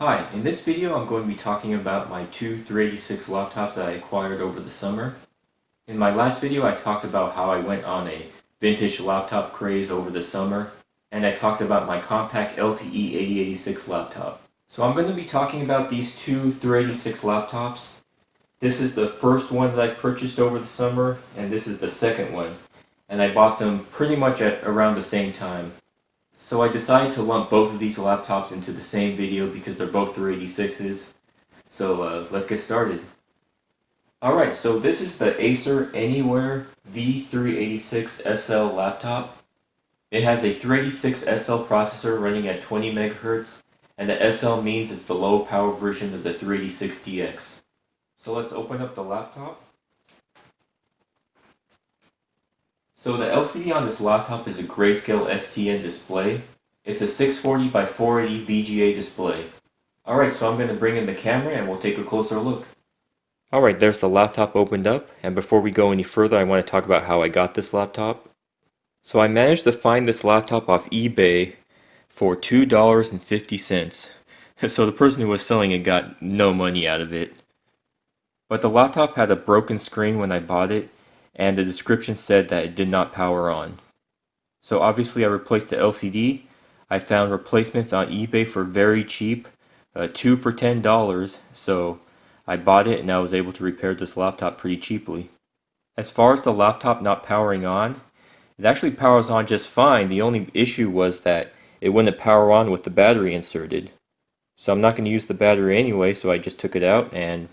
Hi, in this video I'm going to be talking about my two 386 laptops that I acquired over the summer. In my last video I talked about how I went on a vintage laptop craze over the summer, and I talked about my compact LTE 8086 laptop. So I'm going to be talking about these two 386 laptops. This is the first one that I purchased over the summer, and this is the second one. And I bought them pretty much at around the same time. So I decided to lump both of these laptops into the same video because they're both 386s. So let's get started. Alright, so this is the Acer Anyware V386SL laptop. It has a 386SL processor running at 20 MHz, and the SL means it's the low power version of the 386DX. So let's open up the laptop. So the LCD on this laptop is a grayscale STN display. It's a 640 by 480 VGA display. Alright, so I'm going to bring in the camera and we'll take a closer look. Alright, there's the laptop opened up, and before we go any further I want to talk about how I got this laptop. So I managed to find this laptop off eBay for $2.50. So the person who was selling it got no money out of it. But the laptop had a broken screen when I bought it, and the description said that it did not power on. So obviously I replaced the LCD. I found replacements on eBay for very cheap, 2 for $10, so I bought it and I was able to repair this laptop pretty cheaply. As far as the laptop not powering on, it actually powers on just fine. The only issue was that it wouldn't power on with the battery inserted. So I'm not going to use the battery anyway, so I just took it out and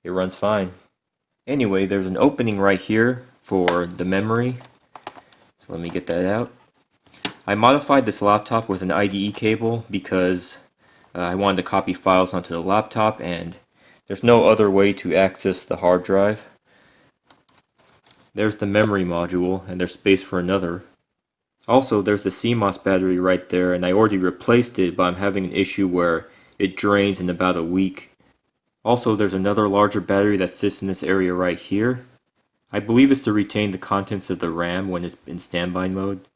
it runs fine. Anyway, there's an opening right here for the memory. So let me get that out. I modified this laptop with an IDE cable because I wanted to copy files onto the laptop and there's no other way to access the hard drive. There's the memory module and there's space for another. Also, there's the CMOS battery right there, and I already replaced it, but I'm having an issue where it drains in about a week. Also, there's another larger battery that sits in this area right here. I believe it's to retain the contents of the RAM when it's in standby mode,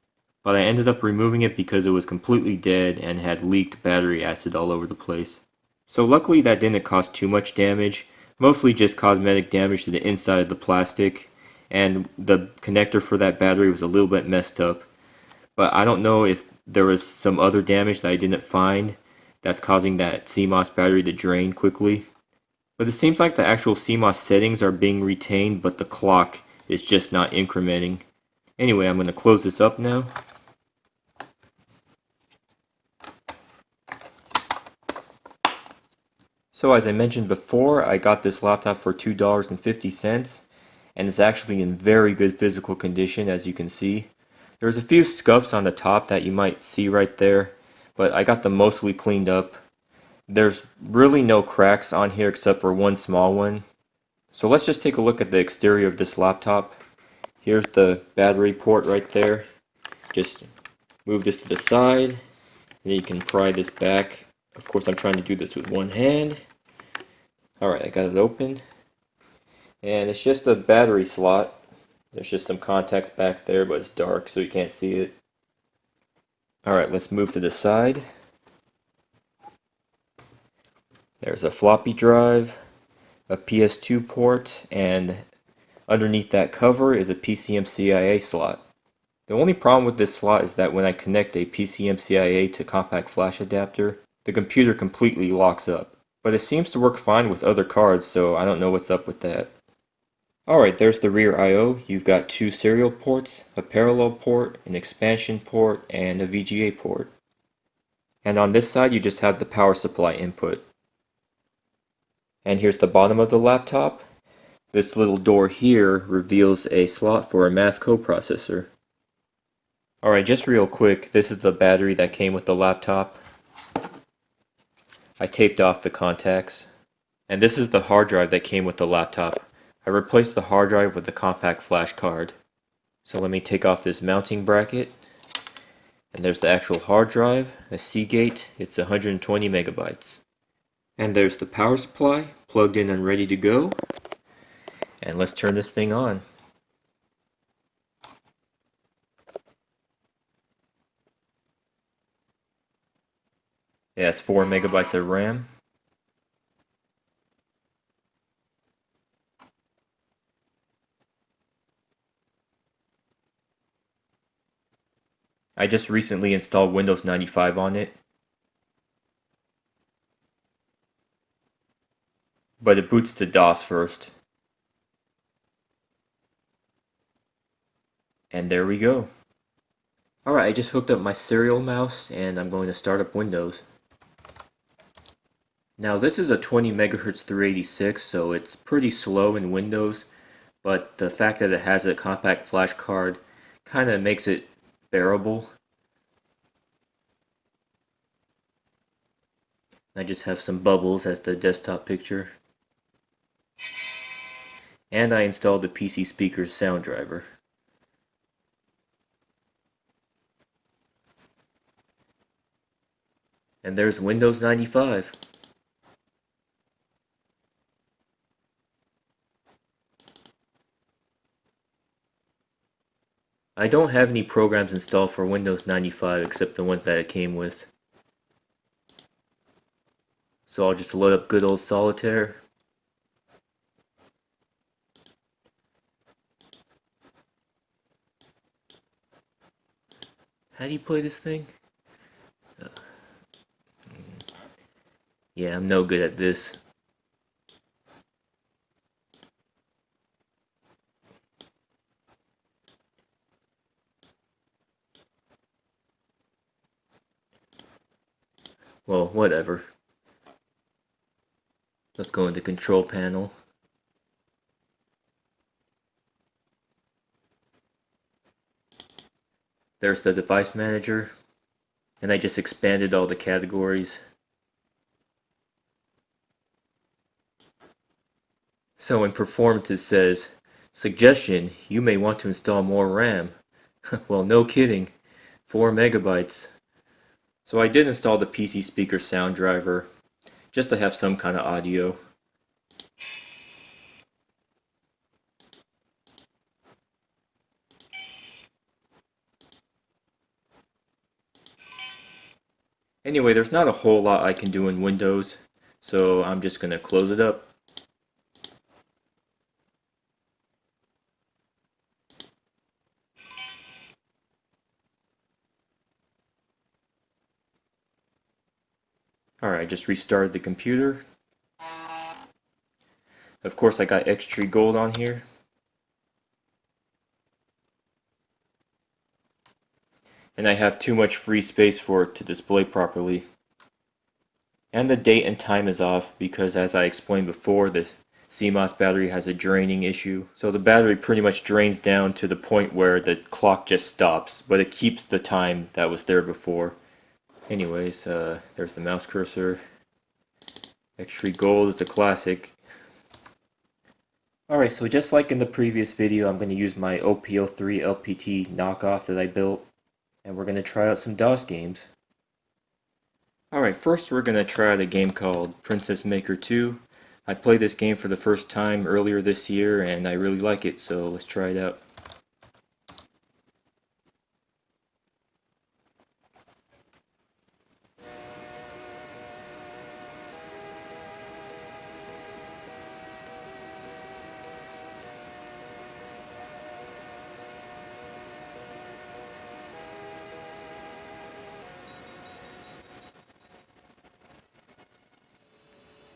but I ended up removing it because it was completely dead and had leaked battery acid all over the place. So luckily that didn't cause too much damage, mostly just cosmetic damage to the inside of the plastic, and the connector for that battery was a little bit messed up. But I don't know if there was some other damage that I didn't find that's causing that CMOS battery to drain quickly. But it seems like the actual CMOS settings are being retained, but the clock is just not incrementing. Anyway, I'm going to close this up now. So as I mentioned before, I got this laptop for $2.50, and it's actually in very good physical condition, as you can see. There's a few scuffs on the top that you might see right there, but I got them mostly cleaned up. There's really no cracks on here except for one small one. So let's just take a look at the exterior of this laptop. Here's the battery port right there. Just move this to the side, and then you can pry this back. Of course, I'm trying to do this with one hand. Alright, I got it open. And it's just a battery slot. There's just some contacts back there, but it's dark so you can't see it. Alright, let's move to the side. There's a floppy drive, a PS2 port, and underneath that cover is a PCMCIA slot. The only problem with this slot is that when I connect a PCMCIA to compact flash adapter, the computer completely locks up. But it seems to work fine with other cards, so I don't know what's up with that. Alright, there's the rear I/O. You've got two serial ports, a parallel port, an expansion port, and a VGA port. And on this side you just have the power supply input. And here's the bottom of the laptop. This little door here reveals a slot for a math coprocessor. Alright, just real quick, this is the battery that came with the laptop. I taped off the contacts. And this is the hard drive that came with the laptop. I replaced the hard drive with the compact flash card. So let me take off this mounting bracket. And there's the actual hard drive, a Seagate. It's 120 megabytes. And there's the power supply, plugged in and ready to go. And let's turn this thing on. It has 4 megabytes of RAM. I just recently installed Windows 95 on it, but it boots to DOS first. And there we go. Alright, I just hooked up my serial mouse and I'm going to start up Windows. Now this is a 20 megahertz 386, so it's pretty slow in Windows, but the fact that it has a compact flash card kind of makes it bearable. I just have some bubbles as the desktop picture. And I installed the PC speaker's sound driver. And there's Windows 95. I don't have any programs installed for Windows 95 except the ones that it came with. So I'll just load up good old Solitaire. How do you play this thing? Yeah, I'm no good at this. Well, whatever. Let's go into Control Panel. There's the Device Manager. And I just expanded all the categories. So in Performance it says, Suggestion, you may want to install more RAM. Well, no kidding. 4 megabytes. So I did install the PC speaker sound driver, just to have some kind of audio. Anyway, there's not a whole lot I can do in Windows, so I'm just going to close it up. Alright, I just restarted the computer. Of course I got X-Tree Gold on here. And I have too much free space for it to display properly. And the date and time is off because, as I explained before, the CMOS battery has a draining issue. So the battery pretty much drains down to the point where the clock just stops, but it keeps the time that was there before. Anyways, there's the mouse cursor. X-Tree Gold is the classic. Alright, so just like in the previous video, I'm going to use my OP03 LPT knockoff that I built, and we're going to try out some DOS games. Alright, first we're going to try out a game called Princess Maker 2. I played this game for the first time earlier this year, and I really like it, so let's try it out.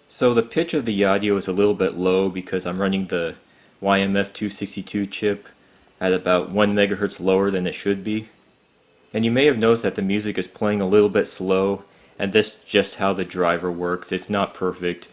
So the pitch of the audio is a little bit low because I'm running the YMF262 chip at about 1 megahertz lower than it should be. And you may have noticed that the music is playing a little bit slow, and that's just how the driver works. It's not perfect.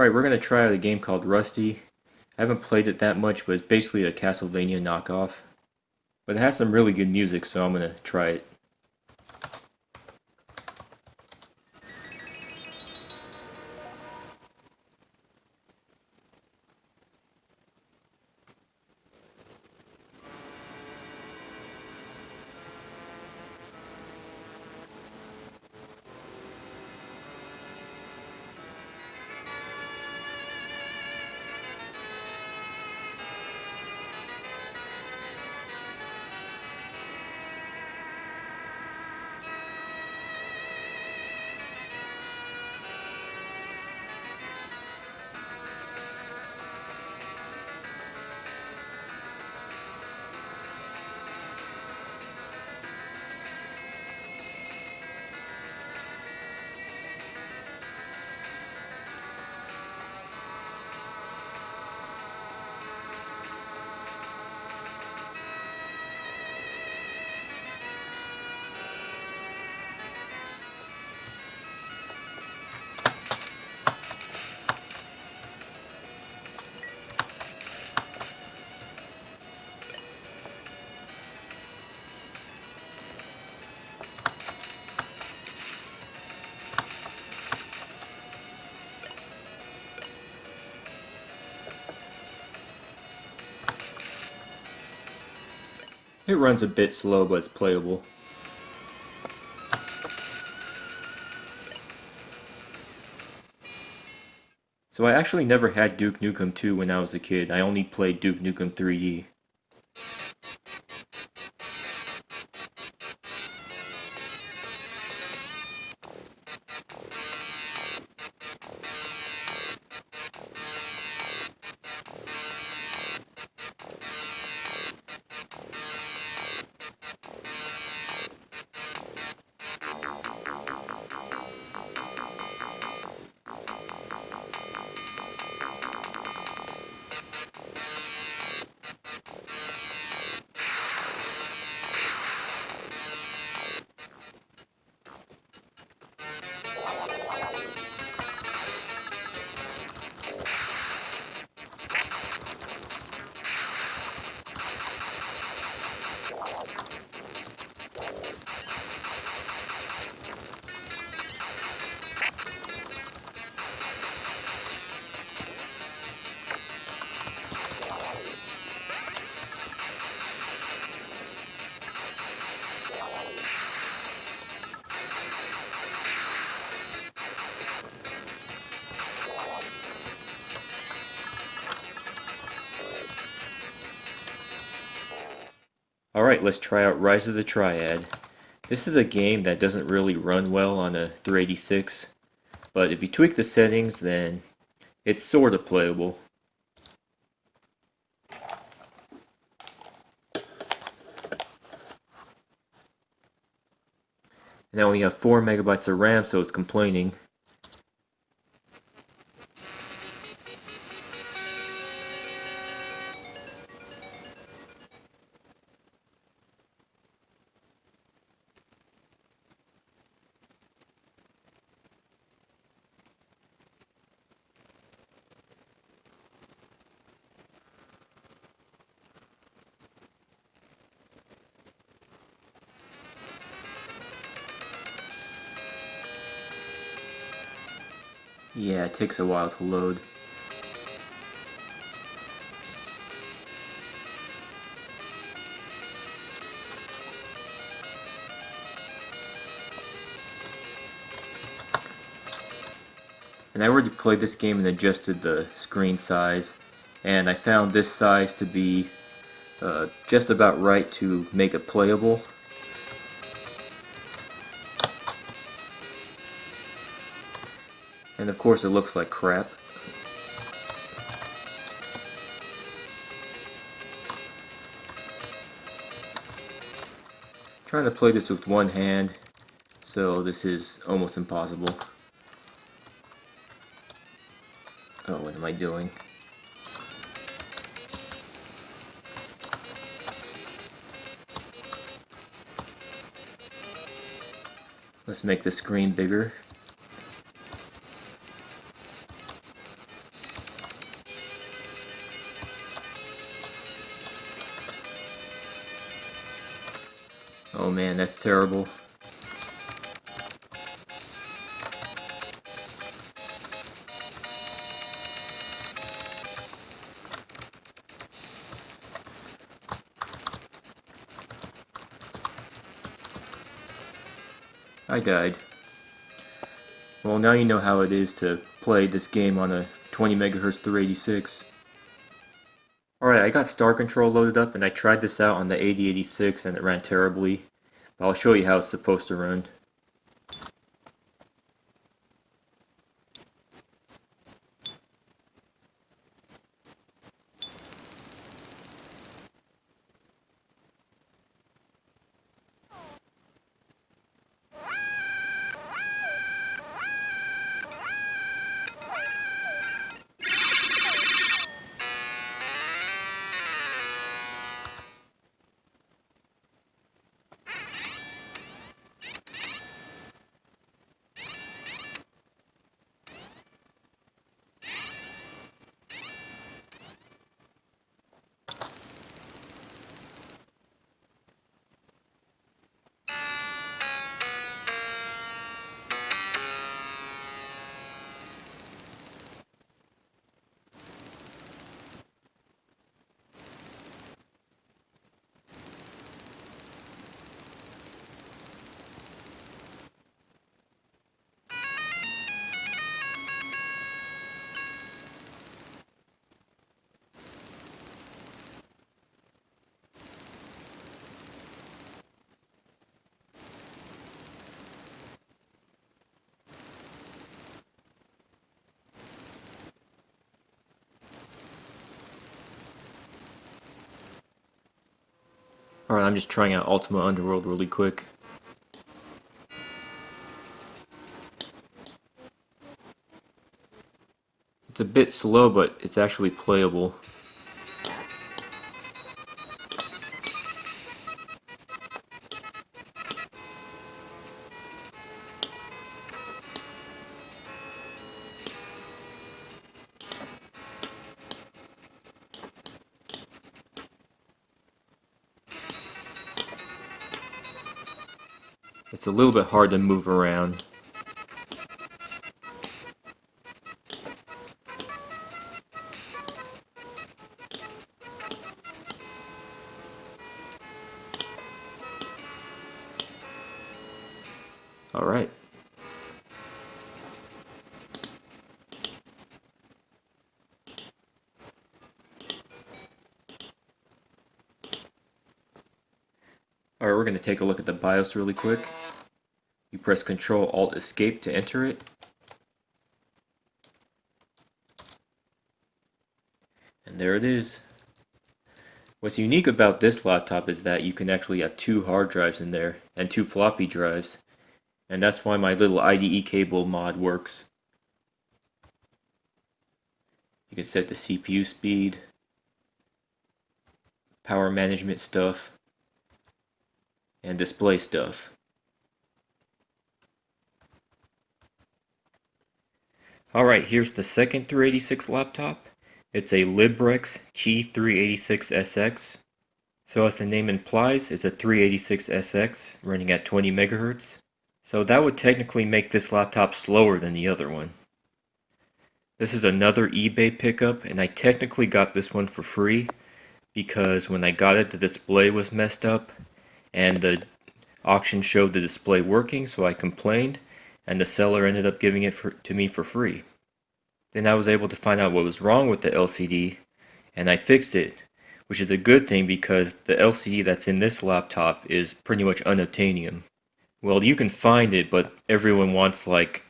Alright, we're going to try out a game called Rusty. I haven't played it that much, but it's basically a Castlevania knockoff. But it has some really good music, so I'm going to try it. It runs a bit slow, but it's playable. So I actually never had Duke Nukem 2 when I was a kid. I only played Duke Nukem 3D. Alright, let's try out Rise of the Triad. This is a game that doesn't really run well on a 386, but if you tweak the settings, then it's sort of playable. Now we have 4 megabytes of RAM, so it's complaining. Yeah, it takes a while to load. And I already played this game and adjusted the screen size, and I found this size to be just about right to make it playable. And of course it looks like crap. Trying to play this with one hand, so this is almost impossible. Oh, what am I doing? Let's make the screen bigger. Oh man, that's terrible. I died. Well, now you know how it is to play this game on a 20 MHz 386. Alright, I got Star Control loaded up and I tried this out on the 8086 and it ran terribly. But I'll show you how it's supposed to run. Alright, I'm just trying out Ultima Underworld really quick. It's a bit slow, but it's actually playable. It's a little bit hard to move around. Alright. Alright, we're going to take a look at the BIOS really quick. You press Ctrl Alt Escape to enter it. And there it is. What's unique about this laptop is that you can actually have 2 hard drives in there and 2 floppy drives. And that's why my little IDE cable mod works. You can set the CPU speed, power management stuff, and display stuff. Alright, here's the second 386 laptop. It's a Librex T386SX. So as the name implies, it's a 386SX running at 20 MHz. So that would technically make this laptop slower than the other one. This is another eBay pickup, and I technically got this one for free because when I got it, the display was messed up and the auction showed the display working, so I complained and the seller ended up giving it to me for free. Then I was able to find out what was wrong with the LCD and I fixed it, which is a good thing because the LCD that's in this laptop is pretty much unobtainium. Well, you can find it, but everyone wants like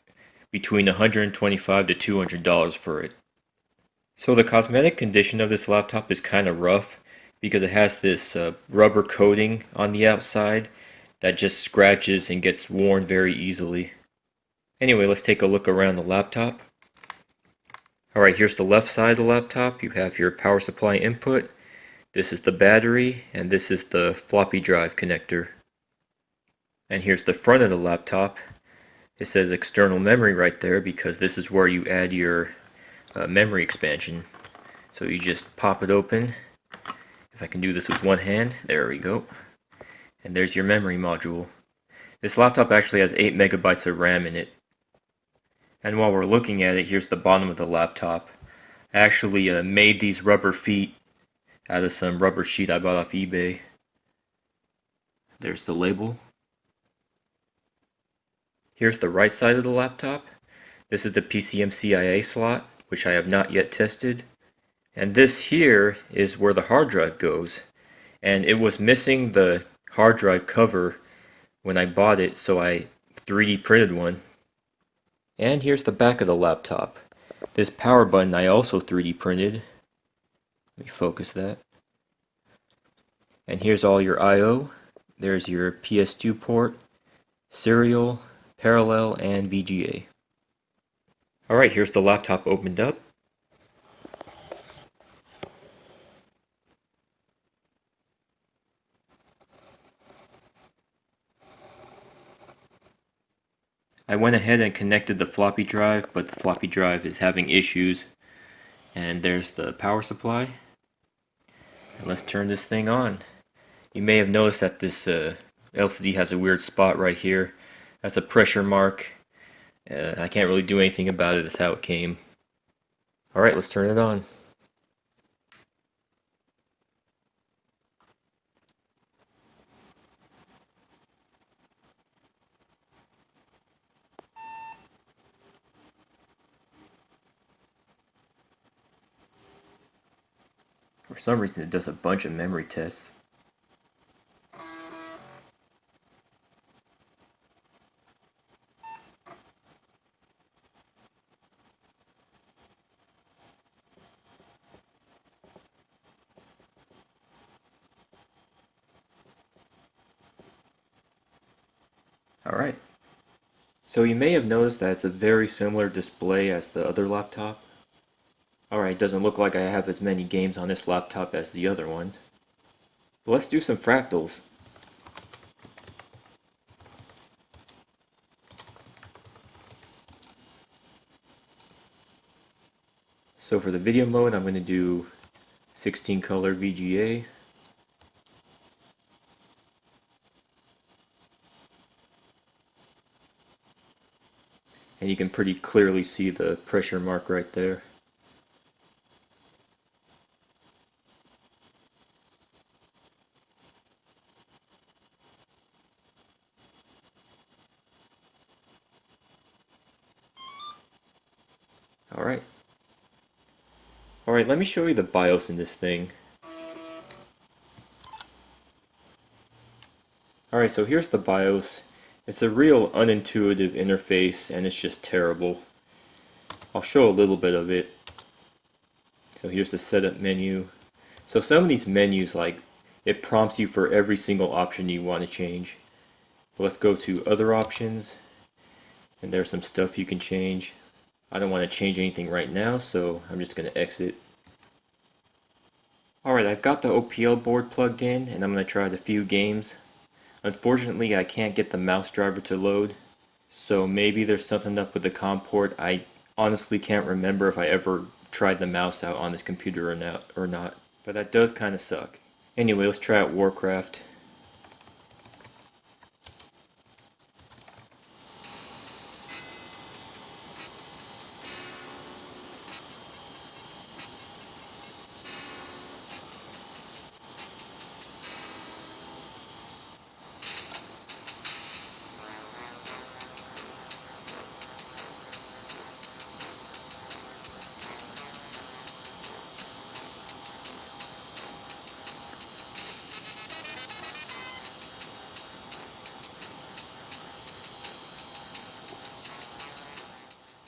between $125 to $200 for it. So the cosmetic condition of this laptop is kind of rough because it has this rubber coating on the outside that just scratches and gets worn very easily. Anyway, let's take a look around the laptop. Alright, here's the left side of the laptop. You have your power supply input. This is the battery, and this is the floppy drive connector. And here's the front of the laptop. It says external memory right there because this is where you add your memory expansion. So you just pop it open. If I can do this with one hand, there we go. And there's your memory module. This laptop actually has 8 megabytes of RAM in it. And while we're looking at it, here's the bottom of the laptop. I actually made these rubber feet out of some rubber sheet I bought off eBay. There's the label. Here's the right side of the laptop. This is the PCMCIA slot, which I have not yet tested. And this here is where the hard drive goes. And it was missing the hard drive cover when I bought it, so I 3D printed one. And here's the back of the laptop. This power button I also 3D printed. Let me focus that. And here's all your I/O. There's your PS2 port, serial, parallel, and VGA. Alright, here's the laptop opened up. I went ahead and connected the floppy drive, but the floppy drive is having issues. And there's the power supply. And let's turn this thing on. You may have noticed that this LCD has a weird spot right here. That's a pressure mark. I can't really do anything about it. That's how it came. Alright, let's turn it on. For some reason it does a bunch of memory tests. Alright. So you may have noticed that it's a very similar display as the other laptop. Alright, it doesn't look like I have as many games on this laptop as the other one. But let's do some fractals. So for the video mode, I'm going to do 16 color VGA. And you can pretty clearly see the pressure mark right there. Alright. Alright, let me show you the BIOS in this thing. Alright, so here's the BIOS. It's a real unintuitive interface and it's just terrible. I'll show a little bit of it. So here's the setup menu. So some of these menus, like, it prompts you for every single option you want to change. But let's go to other options. And there's some stuff you can change. I don't want to change anything right now, so I'm just going to exit. Alright, I've got the OPL board plugged in, and I'm going to try a few games. Unfortunately, I can't get the mouse driver to load, so maybe there's something up with the COM port. I honestly can't remember if I ever tried the mouse out on this computer or not, but that does kind of suck. Anyway, let's try out Warcraft.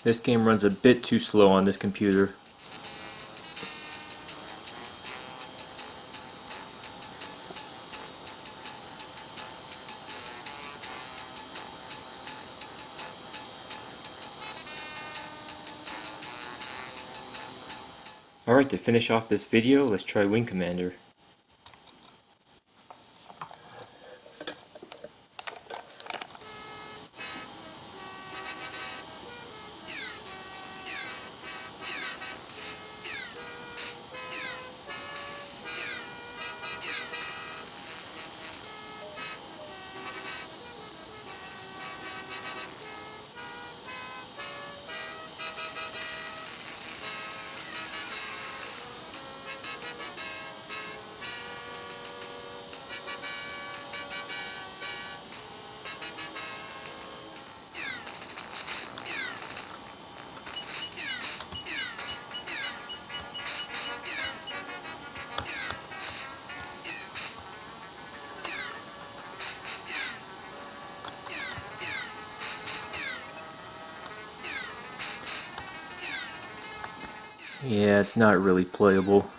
This game runs a bit too slow on this computer. Alright, to finish off this video, let's try Wing Commander. Yeah, it's not really playable.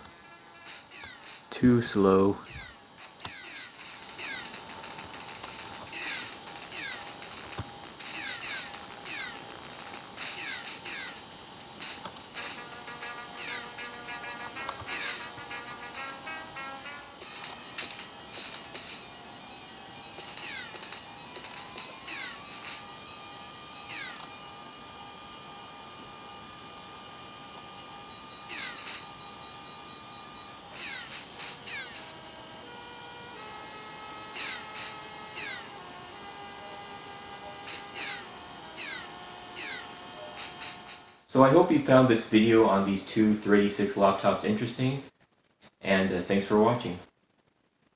Too slow. So I hope you found this video on these two 386 laptops interesting, and thanks for watching.